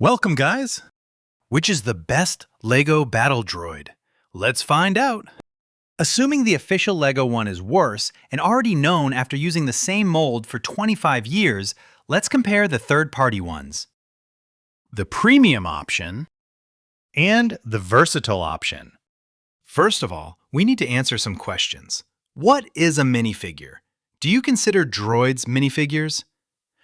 Welcome, guys! Which is the best LEGO battle droid? Let's find out! Assuming the official LEGO one is worse and already known after using the same mold for 25 years, let's compare the third-party ones. The premium option and the versatile option. First of all, we need to answer some questions. What is a minifigure? Do you consider droids minifigures?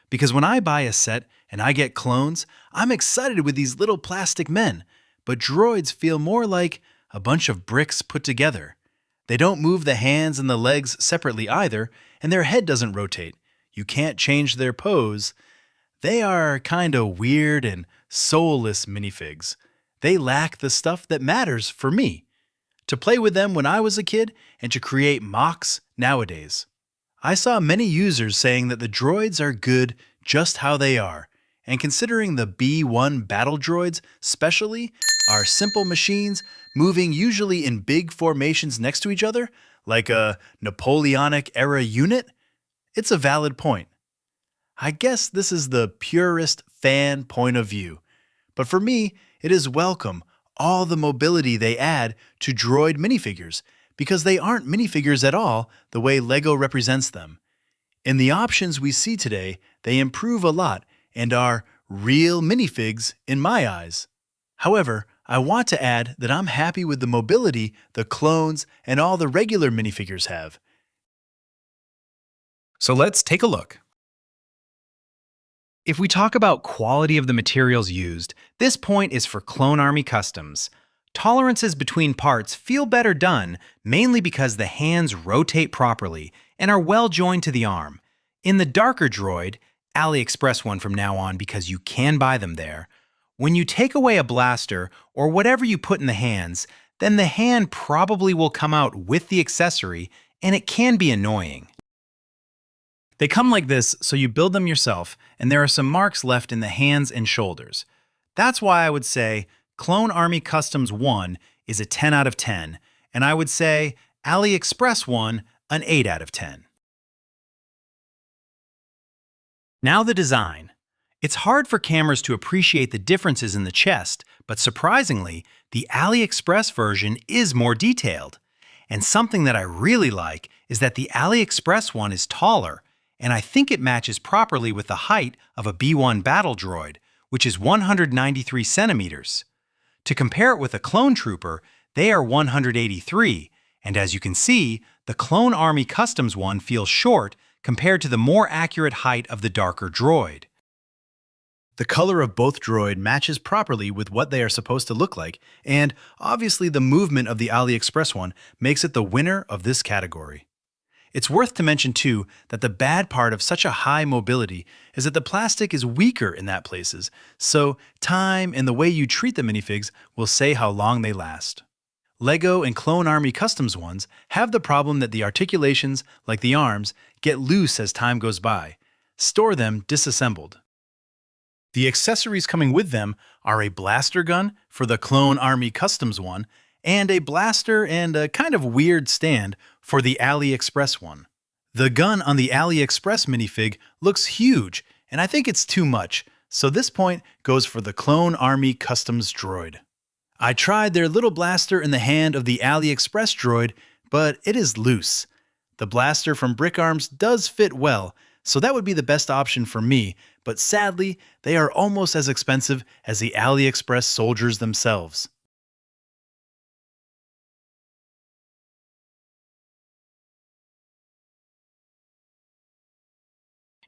Because when I buy a set and I get clones, I'm excited with these little plastic men, but droids feel more like a bunch of bricks put together. They don't move the hands and the legs separately either, and their head doesn't rotate. You can't change their pose. They are kinda weird and soulless minifigs. They lack the stuff that matters for me. To play with them when I was a kid and to create mocks nowadays. I saw many users saying that the droids are good just how they are, and considering the B1 battle droids specially are simple machines moving usually in big formations next to each other, like a Napoleonic-era unit, it's a valid point. I guess this is the purist fan point of view, but for me, it is welcome all the mobility they add to droid minifigures, because they aren't minifigures at all the way LEGO represents them. In the options we see today, they improve a lot and are real minifigs in my eyes. However, I want to add that I'm happy with the mobility the clones and all the regular minifigures have. So let's take a look. If we talk about quality of the materials used, this point is for Clone Army Customs. Tolerances between parts feel better done, mainly because the hands rotate properly and are well joined to the arm. In the darker droid, AliExpress one from now on because you can buy them there, when you take away a blaster or whatever you put in the hands, then the hand probably will come out with the accessory, and it can be annoying. They come like this, so you build them yourself, and there are some marks left in the hands and shoulders. That's why I would say Clone Army Customs 1 is a 10 out of 10, and I would say AliExpress 1 an 8 out of 10. Now the design. It's hard for cameras to appreciate the differences in the chest, but surprisingly, the AliExpress version is more detailed. And something that I really like is that the AliExpress one is taller, and I think it matches properly with the height of a B1 battle droid, which is 193 centimeters. To compare it with a clone trooper, they are 183, and as you can see, the Clone Army Customs one feels short compared to the more accurate height of the darker droid. The color of both droid matches properly with what they are supposed to look like, and obviously the movement of the AliExpress one makes it the winner of this category. It's worth to mention too that the bad part of such a high mobility is that the plastic is weaker in that places, so time and the way you treat the minifigs will say how long they last. LEGO and Clone Army Customs ones have the problem that the articulations, like the arms, get loose as time goes by. Store them disassembled. The accessories coming with them are a blaster gun for the Clone Army Customs one, and a blaster and a kind of weird stand for the AliExpress one. The gun on the AliExpress minifig looks huge, and I think it's too much, so this point goes for the Clone Army Customs droid. I tried their little blaster in the hand of the AliExpress droid, but it is loose. The blaster from Brick Arms does fit well, so that would be the best option for me, but sadly, they are almost as expensive as the AliExpress soldiers themselves.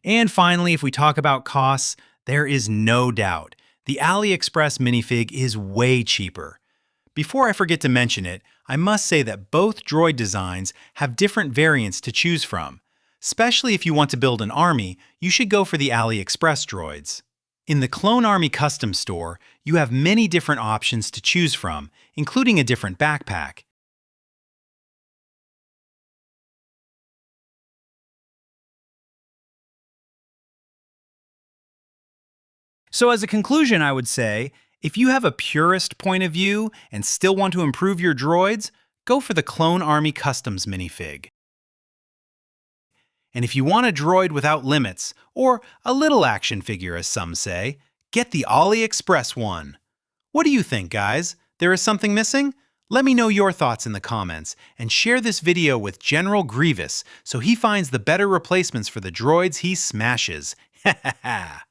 And finally, if we talk about costs, there is no doubt the AliExpress minifig is way cheaper. Before I forget to mention it, I must say that both droid designs have different variants to choose from. Especially if you want to build an army, you should go for the AliExpress droids. In the Clone Army Custom store, you have many different options to choose from, including a different backpack. So as a conclusion, I would say, if you have a purist point of view and still want to improve your droids, go for the Clone Army Customs minifig. And if you want a droid without limits, or a little action figure as some say, Get the AliExpress one. What do you think, guys? There is something missing? Let me know your thoughts in the comments, and share this video with General Grievous so he finds the better replacements for the droids he smashes. Ha ha ha!